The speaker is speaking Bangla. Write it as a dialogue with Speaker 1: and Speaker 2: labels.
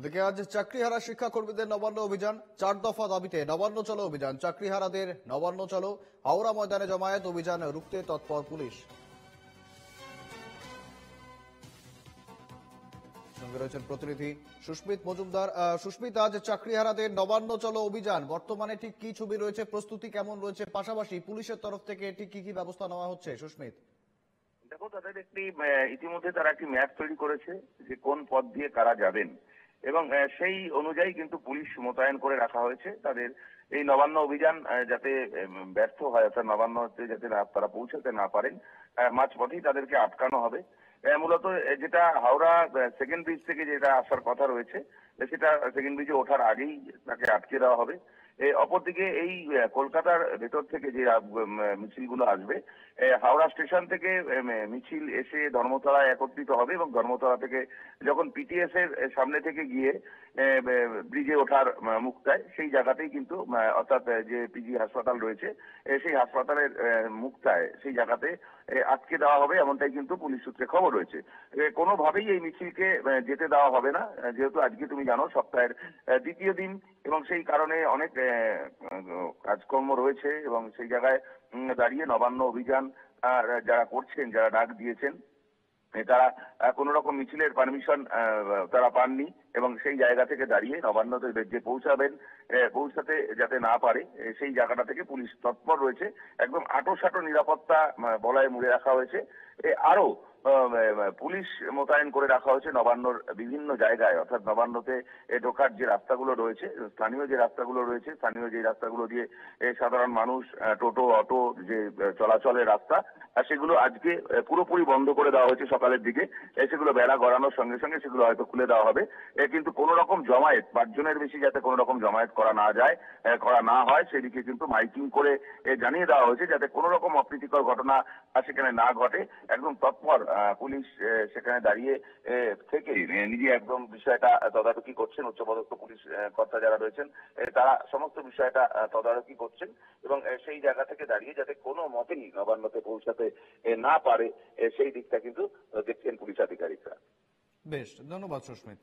Speaker 1: ওদিকে আজ চাকরিহারা শিক্ষাকর্মীদের নবান্ন অভিযান, 4 দফা দাবিতে নবান্ন চলো অভিযান। চাকরিহারাদের নবান্ন চলো, হাওড়া ময়দানে জমায়েত, অভিযান রুখতে তৎপর পুলিশ। সঙ্গে রয়েছেন প্রতিনিধি সুস্মিত মজুমদার। সুস্মিত, আজ চাকরিহারাদের নবান্ন চলো অভিযান, বর্তমানে ঠিক কি ছবি রয়েছে, প্রস্তুতি কেমন রয়েছে, পাশাপাশি পুলিশের তরফ থেকে ঠিক কি কি ব্যবস্থা নেওয়া হচ্ছে? সুস্মিত,
Speaker 2: দেখো, তাদের ইতিমধ্যে তারা একটি ম্যাপ তৈরি করেছে যে কোন পথ দিয়ে কারা যাবেন, এবং সেই অনুযায়ী কিন্তু পুলিশ মোতায়েন করে রাখা হয়েছে। তাদের এই নবান্ন অভিযান যাতে ব্যর্থ হয়, অর্থাৎ নবান্নতে যাতে তারা পৌঁছাতে না পারেন, মাঝপথেই তাদেরকে আটকানো হবে। মূলত যেটা হাওড়া সেকেন্ড ব্রিজ থেকে যেটা আসার কথা রয়েছে, সেটা সেকেন্ড ব্রিজে ওঠার আগেই তাকে আটকে দেওয়া হবে। অপরদিকে এই কলকাতার ভেতর থেকে যে মিছিলগুলো আসবে, হাওড়া স্টেশন থেকে মিছিল এসে ধর্মতলায় একত্রিত হবে, এবং ধর্মতলা থেকে যখন পিটিএস এর সামনে থেকে গিয়ে ব্রিজে ওঠার মুখটায়, সেই জায়গাতেই কিন্তু অর্থাৎ যে পিজি হাসপাতাল রয়েছে, সেই হাসপাতালের মুখটায় সেই জায়গাতে আটকে দেওয়া হবে, এমনটাই কিন্তু পুলিশ সূত্রে খবর রয়েছে। কোনোভাবেই এই মিছিলকে যেতে দেওয়া হবে না, যেহেতু আজকে তুমি জানো সপ্তাহের দ্বিতীয় দিন, এবং সেই কারণে অনেক কাজকর্ম রয়েছে, এবং সেই জায়গায় দাঁড়িয়ে নবান্ন অভিযান যারা করছেন, যারা ডাক দিয়েছেন, তারা কোন রকম মিছিলের পারমিশন তারা পাননি, এবং সেই জায়গা থেকে দাঁড়িয়ে নবান্নতে যে পৌঁছাতে যাতে না পারে, সেই জায়গাটা থেকে পুলিশ তৎপর রয়েছে। একদম আঁটো নিরাপত্তা বলয়ে মুড়ে রাখা হয়েছে। আরো পুলিশ মোতায়েন করে রাখা হয়েছে নবান্নর বিভিন্ন জায়গায়, অর্থাৎ নবান্নতে ঢোকার যে রাস্তাগুলো রয়েছে, স্থানীয় যে রাস্তাগুলো রয়েছে, স্থানীয় যে রাস্তাগুলো দিয়ে সাধারণ মানুষ, টোটো, অটো যে চলাচলের রাস্তা, সেগুলো আজকে পুরোপুরি বন্ধ করে দেওয়া হয়েছে সকালের দিকে। সেগুলো বেড়া গড়ানোর সঙ্গে সঙ্গে সেগুলো হয়তো খুলে দেওয়া হবে, কিন্তু কোন রকম জমায়েত, 5 জনের বেশি যাতে কোন রকম জমায়েত করা না হয়, সেদিকে কিন্তু মাইকিং করে জানিয়ে দেওয়া হয়েছে, যাতে কোন রকম অপ্রীতিকর ঘটনা সেখানে না ঘটে। একদম তৎপর পুলিশ সেখানে দাঁড়িয়ে থেকে নিজে একদম বিষয়টা তদারকি করছেন। উচ্চপদস্থ পুলিশ কর্তা যারা রয়েছেন, তারা সমস্ত বিষয়টা তদারকি করছেন, এবং সেই জায়গা থেকে দাঁড়িয়ে যাতে কোনো মতেই নবান্নতে পৌঁছাতে না পারে, সেই দিকটা কিন্তু দেখছেন পুলিশ আধিকারিকরা।
Speaker 1: বেশ, ধন্যবাদ সুস্মিত।